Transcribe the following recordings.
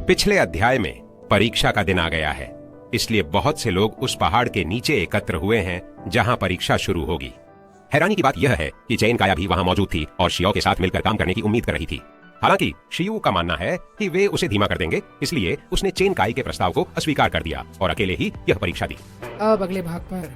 पिछले अध्याय में परीक्षा का दिन आ गया है, इसलिए बहुत से लोग उस पहाड़ के नीचे एकत्र हुए हैं जहां परीक्षा शुरू होगी। हैरानी की बात यह है कि चेन काया भी वहां मौजूद थी और शियो के साथ मिलकर काम करने की उम्मीद कर रही थी। हालांकि शियो का मानना है कि वे उसे धीमा कर देंगे, इसलिए उसने चेन काई के प्रस्ताव को अस्वीकार कर दिया और अकेले ही यह परीक्षा दी। अब अगले भाग पर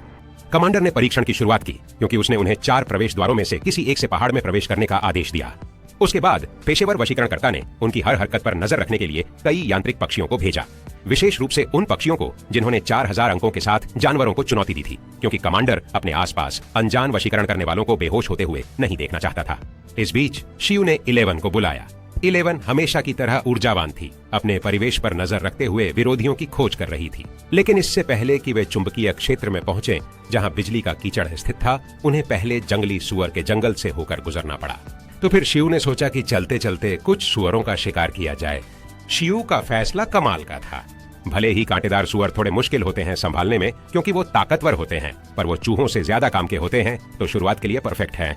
कमांडर ने परीक्षण की शुरुआत की क्योंकि उसने उन्हें 4 प्रवेश द्वारों में से किसी एक से पहाड़ में प्रवेश करने का आदेश दिया। उसके बाद पेशेवर वशीकरणकर्ता ने उनकी हर हरकत पर नजर रखने के लिए कई यांत्रिक पक्षियों को भेजा, विशेष रूप से उन पक्षियों को जिन्होंने 4000 अंकों के साथ जानवरों को चुनौती दी थी, क्योंकि कमांडर अपने आसपास अनजान वशीकरण करने वालों को बेहोश होते हुए नहीं देखना चाहता था। इस बीच शियू ने 11 को बुलाया। 11 हमेशा की तरह ऊर्जावान थी, अपने परिवेश पर नजर रखते हुए विरोधियों की खोज कर रही थी। लेकिन इससे पहले कि वे चुंबकीय क्षेत्र में पहुंचे जहां बिजली का कीचड़ स्थित था, उन्हें पहले जंगली सुअर के जंगल से होकर गुजरना पड़ा। तो फिर शियू ने सोचा कि चलते चलते कुछ सुअरों का शिकार किया जाए। शियू का फैसला कमाल का था। भले ही कांटेदार सुअर थोड़े मुश्किल होते हैं संभालने में क्योंकि वो ताकतवर होते हैं, पर वो चूहों से ज्यादा काम के होते हैं, तो शुरुआत के लिए परफेक्ट है।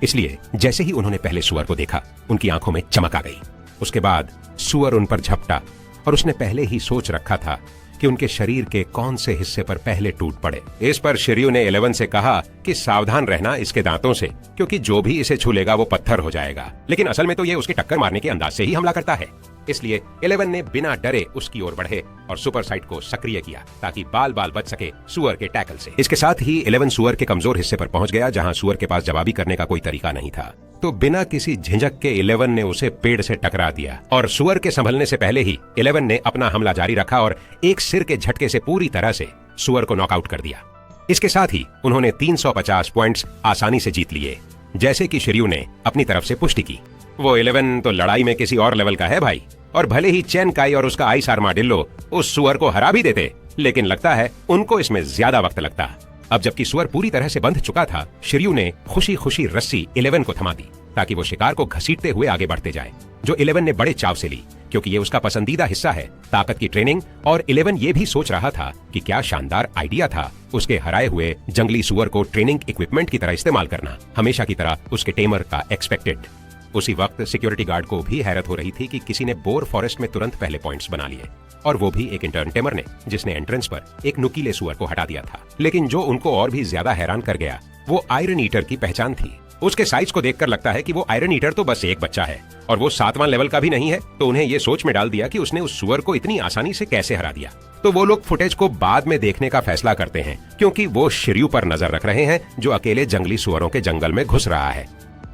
इसलिए जैसे ही उन्होंने पहले सुअर को देखा, उनकी आंखों में चमक आ गई। उसके बाद सुअर उन पर झपटा और उसने पहले ही सोच रखा था कि उनके शरीर के कौन से हिस्से पर पहले टूट पड़े। इस पर शिर्यू ने 11 से कहा कि सावधान रहना इसके दांतों से, क्योंकि जो भी इसे छू लेगा वो पत्थर हो जाएगा। लेकिन असल में तो ये उसके टक्कर मारने के अंदाज से ही हमला करता है। इसलिए 11 ने बिना डरे उसकी ओर बढ़े और सुपर साइट को सक्रिय किया ताकि बाल बाल बच सके सुअर के टैकल से। इसके साथ ही 11 सुअर के कमजोर हिस्से पर पहुंच गया जहां सुअर के पास जवाबी करने का कोई तरीका नहीं था। तो बिना किसी झिझक के 11 ने उसे पेड़ से टकरा दिया और सुअर के संभलने से पहले ही 11 ने अपना हमला जारी रखा और एक सिर के झटके से पूरी तरह से सुअर को नॉकआउट कर दिया। इसके साथ ही उन्होंने 350 पॉइंट्स आसानी से जीत लिए, जैसे कि शिर्यू ने अपनी तरफ से पुष्टि की। वो 11 तो लड़ाई में किसी और लेवल का है भाई, और भले ही चेन काई और उसका आइस आर्माडिल्लो उस सुअर को हरा भी देते, लेकिन लगता है उनको इसमें ज्यादा वक्त लगता। अब जबकि सुअर पूरी तरह से बंध चुका था, शिर्यू ने खुशी खुशी रस्सी 11 को थमा दी ताकि वो शिकार को घसीटते हुए आगे बढ़ते जाए, जो 11 ने बड़े चाव से ली क्योंकि ये उसका पसंदीदा हिस्सा है, ताकत की ट्रेनिंग। और 11 ये भी सोच रहा था कि क्या शानदार आइडिया था उसके हराए हुए जंगली सुअर को ट्रेनिंग इक्विपमेंट की तरह इस्तेमाल करना, हमेशा की तरह उसके टेमर का एक्सपेक्टेड। उसी वक्त सिक्योरिटी गार्ड को भी हैरत हो रही थी कि किसी ने बोर फॉरेस्ट में तुरंत पहले पॉइंट्स बना लिए, और वो भी एक इंटर्न टेमर ने, जिसने एंट्रेंस पर एक नुकीले सुअर को हटा दिया था। लेकिन जो उनको और भी ज्यादा हैरान कर गया वो आयरन ईटर की पहचान थी। उसके साइज को देखकर लगता है कि वो आयरन ईटर तो बस एक बच्चा है और वो 7वां लेवल का भी नहीं है। तो उन्हें ये सोच में डाल दिया कि उसने उस सुअर को इतनी आसानी से कैसे हरा दिया। तो वो लोग फुटेज को बाद में देखने का फैसला करते हैं क्योंकि वो शिर्यू पर नजर रख रहे हैं जो अकेले जंगली सुअरों के जंगल में घुस रहा है।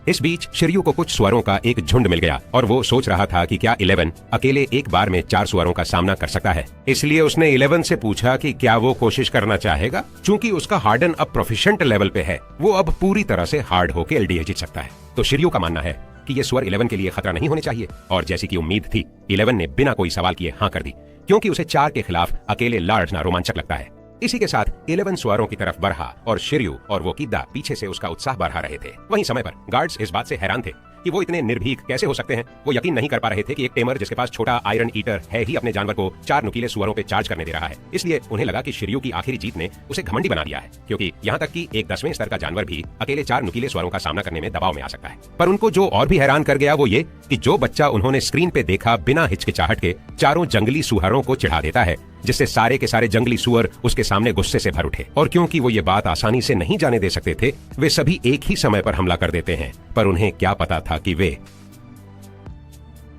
इस बीच शिर्यू को कुछ सुअरों का एक झुंड मिल गया और वो सोच रहा था कि क्या 11 अकेले एक बार में 4 सुअरों का सामना कर सकता है। इसलिए उसने 11 से पूछा कि क्या वो कोशिश करना चाहेगा। चूंकि उसका हार्डन अब प्रोफिशिएंट लेवल पे है, वो अब पूरी तरह से हार्ड होकर एलडीए जीत सकता है। तो शिर्यू का मानना है कि ये सुअर 11 के लिए खतरा नहीं होने चाहिए, और जैसी की उम्मीद थी 11 ने बिना कोई सवाल किए हाँ कर दी, क्योंकि उसे 4 के खिलाफ अकेले लड़ना रोमांचक लगता है। इसी के साथ 11 सुअरों की तरफ बढ़ा और शिर्यू और वो किद्दा पीछे से उसका उत्साह बढ़ा रहे थे। वहीं समय पर गार्ड्स इस बात से हैरान थे कि वो इतने निर्भीक कैसे हो सकते हैं। वो यकीन नहीं कर पा रहे थे कि एक टेमर जिसके पास छोटा आयरन ईटर है ही अपने जानवर को 4 नुकीले सुअरों पे चार्ज करने दे रहा है। इसलिए उन्हें लगा कि शिर्यू की आखिरी जीत ने उसे घमंडी बना दिया है, क्योंकि यहाँ तक कि एक 10वें स्तर का जानवर भी अकेले 4 नुकीले सुअरों का सामना करने में दबाव में आ सकता है। पर उनको जो और भी हैरान कर गया वो ये कि जो बच्चा उन्होंने स्क्रीन पे देखा बिना हिचकिचाहट के 4 जंगली सुअरों को चिढ़ा देता है, जिससे सारे के सारे जंगली सुअर उसके सामने गुस्से से भर उठे। और क्योंकि वो ये बात आसानी से नहीं जाने दे सकते थे, वे सभी एक ही समय पर हमला कर देते हैं। पर उन्हें क्या पता था कि वे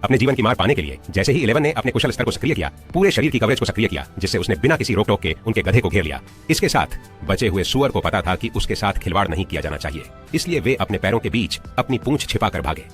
अपने जीवन की मार पाने के लिए, जैसे ही 11 ने अपने कुशल स्तर को सक्रिय किया, पूरे शरीर की कवरेज को सक्रिय किया, जिससे उसने बिना किसी रोक टोक के उनके गधे को घेर लिया। इसके साथ बचे हुए सुअर को पता था कि उसके साथ खिलवाड़ नहीं किया जाना चाहिए, इसलिए वे अपने पैरों के बीच अपनी पूंछ छिपा कर भागे।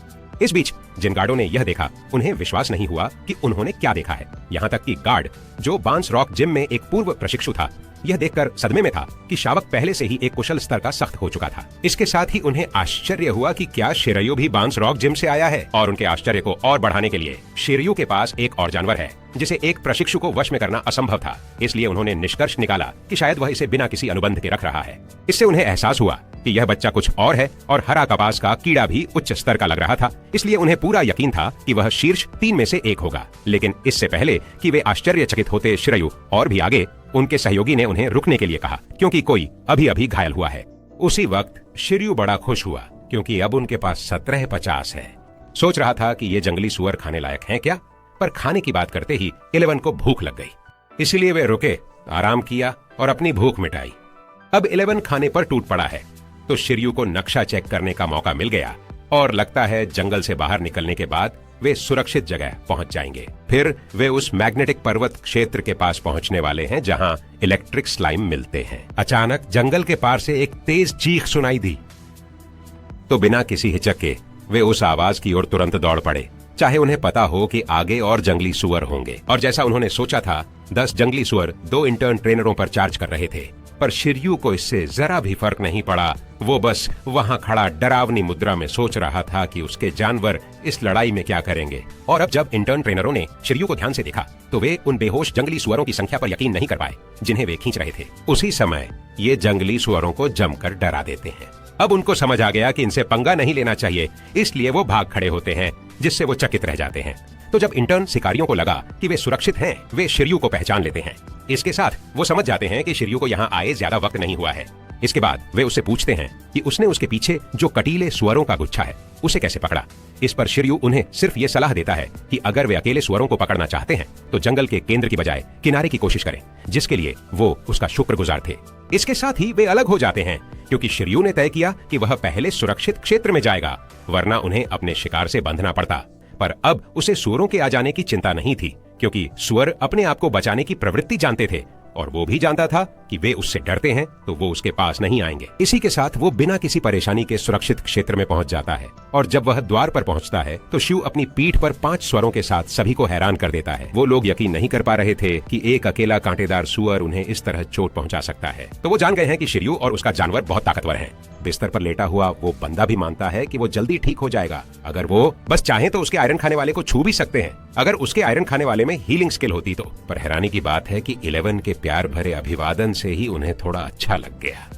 इस बीच जिन गार्डों ने यह देखा, उन्हें विश्वास नहीं हुआ कि उन्होंने क्या देखा है। यहाँ तक कि गार्ड, जो बांस रॉक जिम में एक पूर्व प्रशिक्षु था, यह देखकर सदमे में था कि शावक पहले से ही एक कुशल स्तर का सख्त हो चुका था। इसके साथ ही उन्हें आश्चर्य हुआ कि क्या शिर्यू भी बांस रॉक जिम से आया है, और उनके आश्चर्य को और बढ़ाने के लिए शिर्यू के पास एक और जानवर है जिसे एक प्रशिक्षु को वश में करना असंभव था। इसलिए उन्होंने निष्कर्ष निकाला कि शायद वह इसे बिना किसी अनुबंध के रख रहा है। इससे उन्हें एहसास हुआ कि यह बच्चा कुछ और है, और हरा कपास का कीड़ा भी उच्च स्तर का लग रहा था। इसलिए उन्हें पूरा यकीन था कि वह शीर्ष 3 में से एक होगा। लेकिन इससे पहले कि वे आश्चर्यचकित होते शिर्यू और भी आगे, उनके सहयोगी ने उन्हें रुकने के लिए कहा क्योंकि कोई अभी अभी घायल हुआ है। उसी वक्त शिर्यू बड़ा खुश हुआ क्योंकि अब उनके पास 1750 है। सोच रहा था कि ये जंगली सुअर खाने लायक हैं क्या, पर खाने की बात करते ही 11 को भूख लग गई, इसीलिए वे रुके, आराम किया और अपनी भूख मिटाई। अब 11 खाने पर टूट पड़ा है तो शिर्यू को नक्शा चेक करने का मौका मिल गया और लगता है जंगल से बाहर निकलने के बाद वे सुरक्षित जगह पहुंच जाएंगे। फिर वे उस मैग्नेटिक पर्वत क्षेत्र के पास पहुंचने वाले हैं जहां इलेक्ट्रिक स्लाइम मिलते हैं। अचानक जंगल के पार से एक तेज चीख सुनाई दी तो बिना किसी हिचक के वे उस आवाज की ओर तुरंत दौड़ पड़े, चाहे उन्हें पता हो कि आगे और जंगली सुअर होंगे। और जैसा उन्होंने सोचा था, 10 जंगली सुअर 2 इंटर्न ट्रेनरों पर चार्ज कर रहे थे, पर शिर्यू को इससे जरा भी फर्क नहीं पड़ा। वो बस वहां खड़ा डरावनी मुद्रा में सोच रहा था कि उसके जानवर इस लड़ाई में क्या करेंगे। और अब जब इंटर्न ट्रेनरों ने शिर्यू को ध्यान से देखा तो वे उन बेहोश जंगली सुअरों की संख्या पर यकीन नहीं कर पाए जिन्हें वे खींच रहे थे। उसी समय ये जंगली सुअरों को जमकर डरा देते हैं। अब उनको समझ आ गया कि इनसे पंगा नहीं लेना चाहिए, इसलिए वो भाग खड़े होते हैं, जिससे वो चकित रह जाते हैं। तो जब इंटर्न शिकारियों को लगा कि वे सुरक्षित हैं, वे शिर्यू को पहचान लेते हैं। इसके साथ वो समझ जाते हैं कि शिर्यू को यहाँ आए ज्यादा वक्त नहीं हुआ है। इसके बाद वे उससे पूछते हैं कि उसने उसके पीछे जो कटीले सुअरों का गुच्छा है उसे कैसे पकड़ा। इस पर शिर्यू उन्हें सिर्फ ये सलाह देता है कि अगर वे अकेले सुअरों को पकड़ना चाहते हैं तो जंगल के केंद्र की बजाय किनारे की कोशिश करें, जिसके लिए वो उसका शुक्रगुजार थे। इसके साथ ही वे अलग हो जाते हैं क्योंकि शिर्यू ने तय किया कि वह पहले सुरक्षित क्षेत्र में जाएगा, वरना उन्हें अपने शिकार से बंधना पड़ता। पर अब उसे सुअरों के आ जाने की चिंता नहीं थी, क्योंकि सुअर अपने आप को बचाने की प्रवृत्ति जानते थे और वो भी जानता था कि वे उससे डरते हैं तो वो उसके पास नहीं आएंगे। इसी के साथ वो बिना किसी परेशानी के सुरक्षित क्षेत्र में पहुंच जाता है और जब वह द्वार पर पहुंचता है तो शिव अपनी पीठ पर 5 सुअरों के साथ सभी को हैरान कर देता है। वो लोग यकीन नहीं कर पा रहे थे कि एक अकेला कांटेदार सुअर उन्हें इस तरह चोट पहुंचा सकता है। तो वो जान गए हैं कि शिर्यू और उसका जानवर बहुत ताकतवर है। बिस्तर पर लेटा हुआ वो बंदा भी मानता है कि वो जल्दी ठीक हो जाएगा। अगर वो बस चाहे तो उसके आयरन खाने वाले को छू भी सकते हैं, अगर उसके आयरन खाने वाले में हीलिंग स्किल होती तो। पर हैरानी की बात है कि 11 के प्यार भरे अभिवादन से ही उन्हें थोड़ा अच्छा लग गया।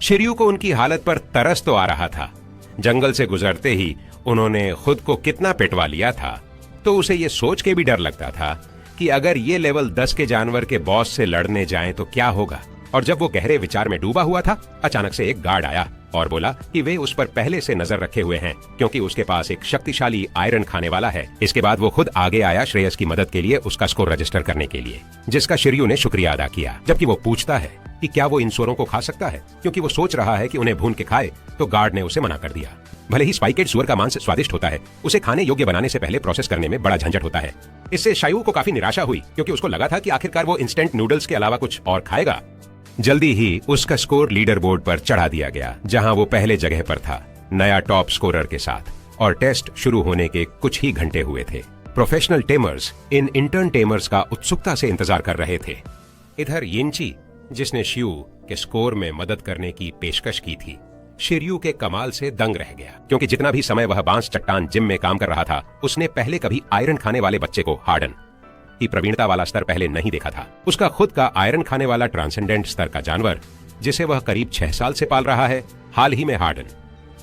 शिर्यू को उनकी हालत पर तरस तो आ रहा था। जंगल से गुजरते ही उन्होंने खुद को कितना पिटवा लिया था, तो उसे ये सोच के भी डर लगता था कि अगर ये लेवल 10 के जानवर के बॉस से लड़ने जाएं तो क्या होगा। और जब वो गहरे विचार में डूबा हुआ था, अचानक से एक गार्ड आया और बोला कि वे उस पर पहले से नजर रखे हुए हैं, क्योंकि उसके पास एक शक्तिशाली आयरन खाने वाला है। इसके बाद वो खुद आगे आया श्रेयस की मदद के लिए उसका स्कोर रजिस्टर करने के लिए, जिसका शिर्यू ने शुक्रिया अदा किया। जबकि वो पूछता है कि क्या वो इन सुअरों को खा सकता है, क्योंकि वो सोच रहा है कि उन्हें भून के खाए, तो गार्ड ने उसे मना कर दिया। भले ही स्पाइकेड सुअर का मांस स्वादिष्ट होता है, उसे खाने योग्य बनाने से पहले प्रोसेस करने में बड़ा झंझट होता है। इससे शायू को काफी निराशा हुई, क्योंकि उसको लगा था कि आखिरकार वो इंस्टेंट नूडल्स के अलावा कुछ और खाएगा। जल्दी ही उसका स्कोर लीडर बोर्ड पर चढ़ा दिया गया, जहां वो पहले जगह पर था, नया टॉप स्कोरर के साथ। और टेस्ट शुरू होने के कुछ ही घंटे हुए थे। प्रोफेशनल टेमर्स इन इंटर्न टेमर्स का उत्सुकता से इंतजार कर रहे थे। इधर यिंची, जिसने शियू के स्कोर में मदद करने की पेशकश की थी, शिर्यू के कमाल से दंग रह गया, क्योंकि जितना भी समय वह बांस चट्टान जिम में काम कर रहा था, उसने पहले कभी आयरन खाने वाले बच्चे को हार्डन की प्रवीणता वाला स्तर पहले नहीं देखा था। उसका खुद का आयरन खाने वाला ट्रांसेंडेंट स्तर का जानवर, जिसे वह करीब 6 साल से पाल रहा है, हाल ही में हार्डन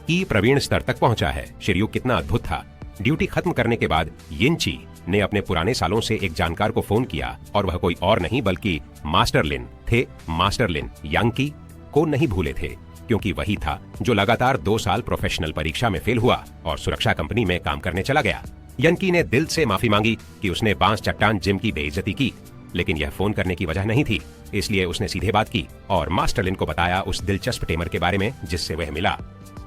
की प्रवीण स्तर तक पहुंचा है। शिर्यू कितना अद्भुत था। ड्यूटी खत्म करने के बाद यिंची ने अपने पुराने सालों से एक जानकार को फोन किया, और वह कोई और नहीं बल्कि मास्टर लिन थे। मास्टर लिन यांकी को नहीं भूले थे, क्योंकि वही था जो लगातार 2 साल प्रोफेशनल परीक्षा में फेल हुआ और सुरक्षा कंपनी में काम करने चला गया। यंकी ने दिल से माफी मांगी कि उसने बांस चट्टान जिम की बेइज्जती की, लेकिन यह फोन करने की वजह नहीं थी, इसलिए उसने सीधे बात की और मास्टर लिन को बताया उस दिलचस्प टेमर के बारे में जिससे वह मिला।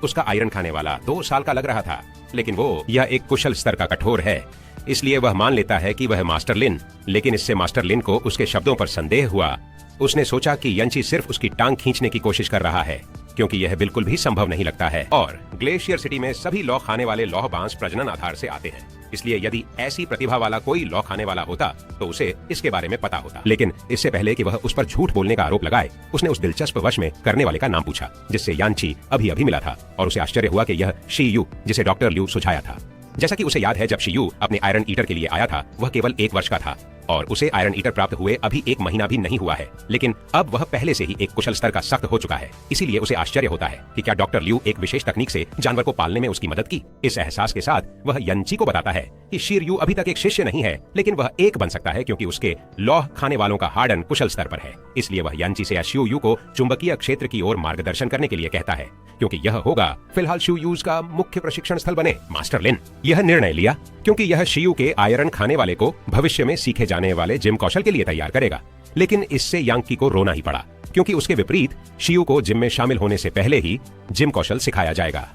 उसका आयरन खाने वाला 2 साल का लग रहा था, लेकिन वो यह एक कुशल स्तर का कठोर है, इसलिए वह मान लेता है कि वह मास्टर लिन। लेकिन इससे मास्टर लिन को उसके शब्दों पर संदेह हुआ। उसने सोचा कि यंची सिर्फ उसकी टांग खींचने की कोशिश कर रहा है, क्योंकि यह बिल्कुल भी संभव नहीं लगता है। और ग्लेशियर सिटी में सभी लौ खाने वाले लौह बांस प्रजनन आधार से आते हैं, इसलिए यदि ऐसी प्रतिभा वाला कोई लौ खाने वाला होता तो उसे इसके बारे में पता होता। लेकिन इससे पहले कि वह उस पर झूठ बोलने का आरोप लगाए, उसने उस दिलचस्प वश में करने वाले का नाम पूछा, जिससे यांची अभी अभी मिला था, और उसे आश्चर्य हुआ कि यह शी यू, जिसे डॉक्टर ल्यू सुझाया था। जैसा कि उसे याद है, जब शी यू अपने आयरन ईटर के लिए आया था, वह केवल 1 वर्ष का था और उसे आयरन ईटर प्राप्त हुए अभी 1 महीना भी नहीं हुआ है, लेकिन अब वह पहले से ही एक कुशल स्तर का सख्त हो चुका है। इसीलिए उसे आश्चर्य होता है कि क्या डॉक्टर लिू एक विशेष तकनीक से जानवर को पालने में उसकी मदद की। इस एहसास के साथ वह यंची को बताता है कि शिरयू अभी तक एक शिष्य नहीं है, लेकिन वह एक बन सकता है क्योंकि उसके लौह खाने वालों का हार्डन कुशल स्तर पर है। इसलिए वह यंची से शियू को चुंबकीय क्षेत्र की ओर मार्गदर्शन करने के लिए कहता है, क्योंकि यह होगा फिलहाल शियूज का मुख्य प्रशिक्षण स्थल बने। मास्टर लिन यह निर्णय लिया क्योंकि यह शियू के आयरन खाने वाले को भविष्य में सीखे जाने वाले जिम कौशल के लिए तैयार करेगा। लेकिन इससे यांकी को रोना ही पड़ा, क्योंकि उसके विपरीत शियू को जिम में शामिल होने से पहले ही जिम कौशल सिखाया जाएगा।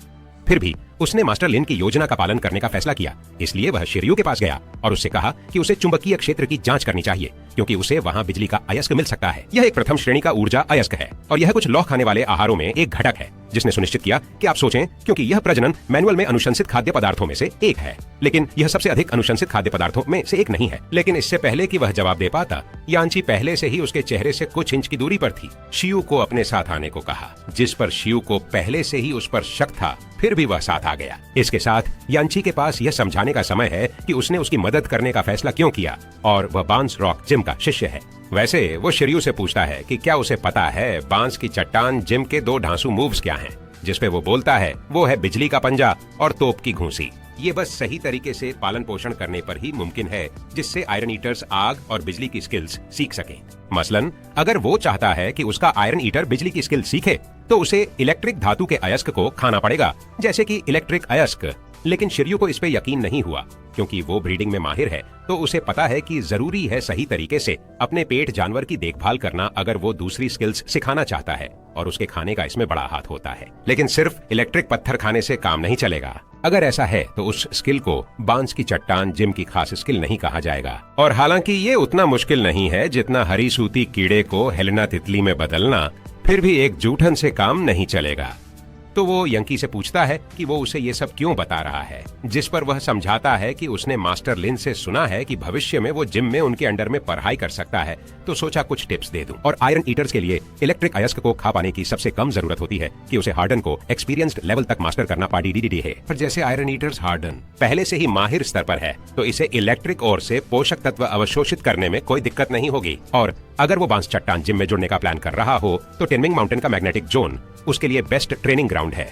फिर भी उसने मास्टर लिन की योजना का पालन करने का फैसला किया। इसलिए वह शिरयू के पास गया और उससे कहा कि उसे चुंबकीय क्षेत्र की जांच करनी चाहिए, क्योंकि उसे वहां बिजली का अयस्क मिल सकता है। यह एक प्रथम श्रेणी का ऊर्जा अयस्क है और यह कुछ लौह खाने वाले आहारों में एक घटक है, जिसने सुनिश्चित किया कि आप सोचें, क्योंकि यह प्रजनन मैनुअल में अनुशंसित खाद्य पदार्थों में से एक है, लेकिन यह सबसे अधिक अनुशंसित खाद्य पदार्थों में से एक नहीं है। लेकिन इससे पहले कि वह जवाब दे पाता, यांची पहले से ही उसके चेहरे से कुछ इंच की दूरी पर थी। शियू को अपने साथ आने को कहा, जिस पर शियू को पहले से ही उस पर शक था, फिर भी वह साथ आ गया। इसके साथ यांची के पास यह समझाने का समय है कि उसने उसकी मदद करने का फैसला क्यों किया और वह बांस रॉक जिम का शिष्य है। वैसे वो शिरयू से पूछता है कि क्या उसे पता है बांस की चट्टान जिम के 2 ढांसू मूव्स क्या हैं, जिसपे वो बोलता है वो है बिजली का पंजा और तोप की घूंसी। ये बस सही तरीके से पालन पोषण करने पर ही मुमकिन है, जिससे आयरन ईटर्स आग और बिजली की स्किल्स सीख सकें। मसलन अगर वो चाहता है कि उसका आयरन ईटर बिजली की स्किल सीखे, तो उसे इलेक्ट्रिक धातु के अयस्क को खाना पड़ेगा, जैसे कि इलेक्ट्रिक अयस्क। लेकिन शिरयू को इस पे यकीन नहीं हुआ, क्योंकि वो ब्रीडिंग में माहिर है, तो उसे पता है कि जरूरी है सही तरीके से अपने पेट जानवर की देखभाल करना अगर वो दूसरी स्किल्स सिखाना चाहता है, और उसके खाने का इसमें बड़ा हाथ होता है। लेकिन सिर्फ इलेक्ट्रिक पत्थर खाने से काम नहीं चलेगा। अगर ऐसा है तो उस स्किल को बांस की चट्टान जिम की खास स्किल नहीं कहा जाएगा। और हालांकि ये उतना मुश्किल नहीं है जितना हरी सूती कीड़े को हेलेना तितली में बदलना, फिर भी एक जूठन से काम नहीं चलेगा। तो वो यंकी से पूछता है कि वो उसे ये सब क्यों बता रहा है, जिस पर वह समझाता है कि उसने मास्टर लिन से सुना है कि भविष्य में वो जिम में उनके अंडर में पढ़ाई कर सकता है, तो सोचा कुछ टिप्स दे दूं। और आयरन ईटर्स के लिए इलेक्ट्रिक अयस्क को खा पाने की सबसे कम जरूरत होती है कि उसे हार्डन को एक्सपीरियंस्ड लेवल तक मास्टर करना पाडी है। पर जैसे आयरन ईटर्स हार्डन पहले से ही माहिर स्तर पर है, तो इसे इलेक्ट्रिक ओर से पोषक तत्व अवशोषित करने में कोई दिक्कत नहीं होगी। और अगर वो बांस चट्टान जिम में जुड़ने का प्लान कर रहा हो, तो टिनमिंग माउंटेन का मैग्नेटिक जोन उसके लिए बेस्ट ट्रेनिंग ग्राउंड है,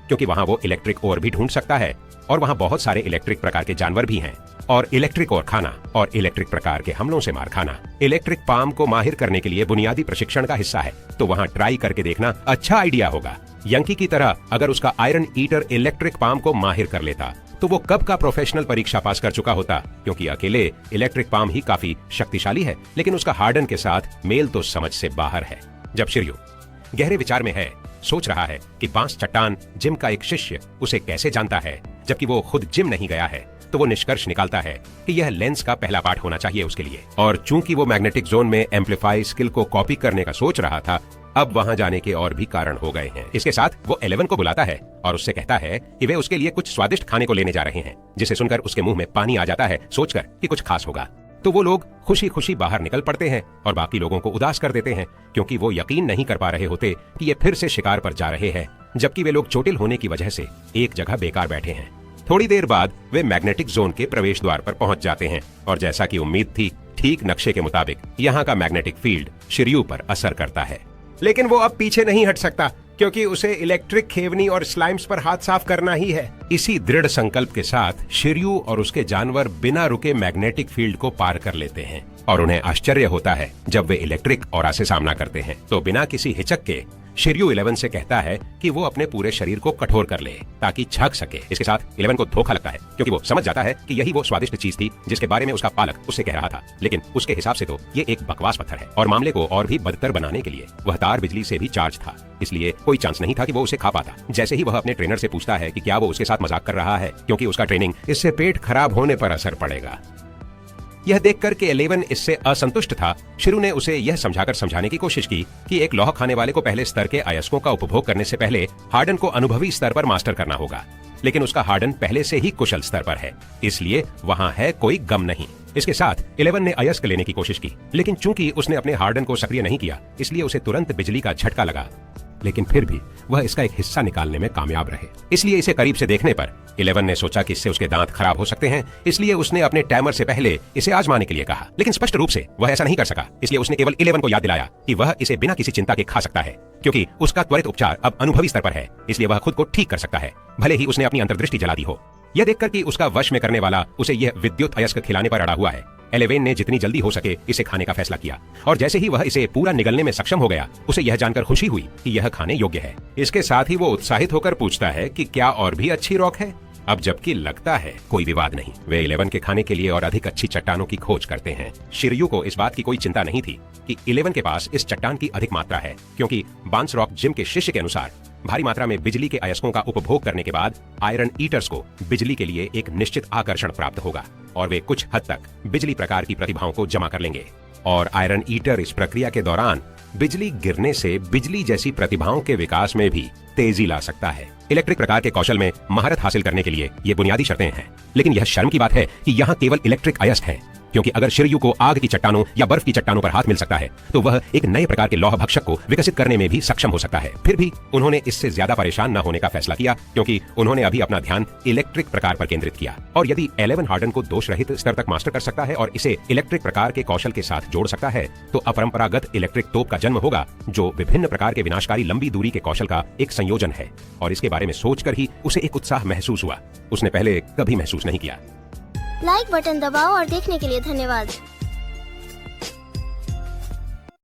क्योंकि वहां वो इलेक्ट्रिक ओर भी ढूंढ सकता है और वहां बहुत सारे इलेक्ट्रिक प्रकार के जानवर भी हैं। और इलेक्ट्रिक ओर खाना और इलेक्ट्रिक प्रकार के हमलों से मार खाना इलेक्ट्रिक पाम को माहिर करने के लिए बुनियादी प्रशिक्षण का हिस्सा है, तो वहां ट्राई करके देखना अच्छा आइडिया होगा। यंकी की तरह अगर उसका आयरन ईटर इलेक्ट्रिक पाम को माहिर कर लेता, तो वो कब का प्रोफेशनल परीक्षा पास कर चुका होता, क्योंकि अकेले इलेक्ट्रिक पाम ही काफी शक्तिशाली है, लेकिन उसका हार्डन के साथ मेल तो समझ से बाहर है। जब शिरयू गहरे विचार में है, सोच रहा है कि बांस चट्टान जिम का एक शिष्य उसे कैसे जानता है, जबकि वो खुद जिम नहीं गया है, तो वो निष्कर्ष निकालता है कि यह लेंस का पहला पाठ होना चाहिए उसके लिए। और चूंकि वो मैग्नेटिक जोन में एम्पलीफाई स्किल को कॉपी करने का सोच रहा था, अब वहां जाने के और भी कारण हो गए हैं। इसके साथ वो 11 को बुलाता है और उससे कहता है कि वे उसके लिए कुछ स्वादिष्ट खाने को लेने जा रहे हैं, जिसे सुनकर उसके मुंह में पानी आ जाता है, सोचकर कि कुछ खास होगा। तो वो लोग खुशी खुशी बाहर निकल पड़ते हैं और बाकी लोगों को उदास कर देते हैं, क्योंकि वो यकीन नहीं कर पा रहे होते कि ये फिर से शिकार पर जा रहे हैं, जबकि वे लोग चोटिल होने की वजह से एक जगह बेकार बैठे हैं। थोड़ी देर बाद वे मैग्नेटिक जोन के प्रवेश द्वार पर पहुंच जाते हैं और जैसा कि उम्मीद थी, ठीक नक्शे के मुताबिक यहाँ का मैग्नेटिक फील्ड शिरयू पर असर करता है। लेकिन वो अब पीछे नहीं हट सकता, क्योंकि उसे इलेक्ट्रिक खेवनी और स्लाइम्स पर हाथ साफ करना ही है। इसी दृढ़ संकल्प के साथ शिरयू और उसके जानवर बिना रुके मैग्नेटिक फील्ड को पार कर लेते हैं और उन्हें आश्चर्य होता है जब वे इलेक्ट्रिक ऑरा से सामना करते हैं। तो बिना किसी हिचक के शिरयू 11 से कहता है कि वो अपने पूरे शरीर को कठोर कर ले ताकि छक सके। इसके साथ 11 को धोखा लगता है, क्योंकि वो समझ जाता है कि यही वो स्वादिष्ट चीज थी जिसके बारे में उसका पालक उससे कह रहा था। लेकिन उसके हिसाब से तो ये एक बकवास पत्थर है और मामले को और भी बदतर बनाने के लिए वह तार बिजली से भी चार्ज था, इसलिए कोई चांस नहीं था कि वो उसे खा पाता। जैसे ही वह अपने ट्रेनर से पूछता है कि क्या वो उसके साथ मजाक कर रहा है, क्योंकि उसका ट्रेनिंग इससे पेट खराब होने पर असर पड़ेगा। यह देखकर के 11 इससे असंतुष्ट था, शिरयू ने उसे यह समझाकर समझाने की कोशिश की कि एक लौह खाने वाले को पहले स्तर के अयस्कों का उपभोग करने से पहले हार्डन को अनुभवी स्तर पर मास्टर करना होगा, लेकिन उसका हार्डन पहले से ही कुशल स्तर पर है, इसलिए वहां है कोई गम नहीं। इसके साथ 11 ने अयस्क लेने की कोशिश की, लेकिन चूंकि उसने अपने हार्डन को सक्रिय नहीं किया, इसलिए उसे तुरंत बिजली का झटका लगा। लेकिन फिर भी वह इसका एक हिस्सा निकालने में कामयाब रहे। इसलिए इसे करीब से देखने पर 11 ने सोचा कि इससे उसके दांत खराब हो सकते हैं, इसलिए उसने अपने टाइमर से पहले इसे आजमाने के लिए कहा। लेकिन स्पष्ट रूप से वह ऐसा नहीं कर सका, इसलिए उसने केवल 11 को याद दिलाया कि वह इसे बिना किसी चिंता के खा सकता है, क्योंकि उसका त्वरित उपचार अब अनुभवी स्तर पर है, इसलिए वह खुद को ठीक कर सकता है, भले ही उसने अपनी अंतर्दृष्टि जला दी हो। यह देखकर कि उसका वश में करने वाला उसे यह विद्युत अयस्क खिलाने पर अड़ा हुआ है, 11 ने जितनी जल्दी हो सके इसे खाने का फैसला किया। और जैसे ही वह इसे पूरा निगलने में सक्षम हो गया, उसे यह जानकर खुशी हुई कि यह खाने योग्य है। इसके साथ ही वो उत्साहित होकर पूछता है कि क्या और भी अच्छी रॉक है। अब जबकि लगता है कोई विवाद नहीं, वे 11 के खाने के लिए और अधिक अच्छी चट्टानों की खोज करते हैं। शिरयू को इस बात की कोई चिंता नहीं थी कि 11 के पास इस चट्टान की अधिक मात्रा है, क्योंकि बांस रॉक जिम के शिष्य के अनुसार भारी मात्रा में बिजली के अयस्कों का उपभोग करने के बाद आयरन ईटर्स को बिजली के लिए एक निश्चित आकर्षण प्राप्त होगा और वे कुछ हद तक बिजली प्रकार की प्रतिभाओं को जमा कर लेंगे। और आयरन ईटर इस प्रक्रिया के दौरान बिजली गिरने से बिजली जैसी प्रतिभाओं के विकास में भी तेजी ला सकता है। इलेक्ट्रिक प्रकार के कौशल में महारत हासिल करने के लिए ये बुनियादी शर्तें हैं। लेकिन यह शर्म की बात है कि यहाँ केवल इलेक्ट्रिक अयस्क हैं, क्योंकि अगर शिरयू को आग की चट्टानों या बर्फ की चट्टानों पर हाथ मिल सकता है, तो वह एक नए प्रकार के लौह भक्षक को विकसित करने में भी सक्षम हो सकता है। फिर भी उन्होंने इससे ज्यादा परेशान न होने का फैसला किया, क्योंकि उन्होंने अभी अपना ध्यान इलेक्ट्रिक प्रकार पर केंद्रित किया। और यदि 11 हार्डन को दोष रहित स्तर तक मास्टर कर सकता है और इसे इलेक्ट्रिक प्रकार के कौशल के साथ जोड़ सकता है, तो अपरंपरागत इलेक्ट्रिक तोप का जन्म होगा, जो विभिन्न प्रकार के विनाशकारी लंबी दूरी के कौशल का एक संयोजन है। और इसके बारे में सोचकर ही उसे एक उत्साह महसूस हुआ, उसने पहले कभी महसूस नहीं किया। लाइक बटन दबाओ और देखने के लिए धन्यवाद।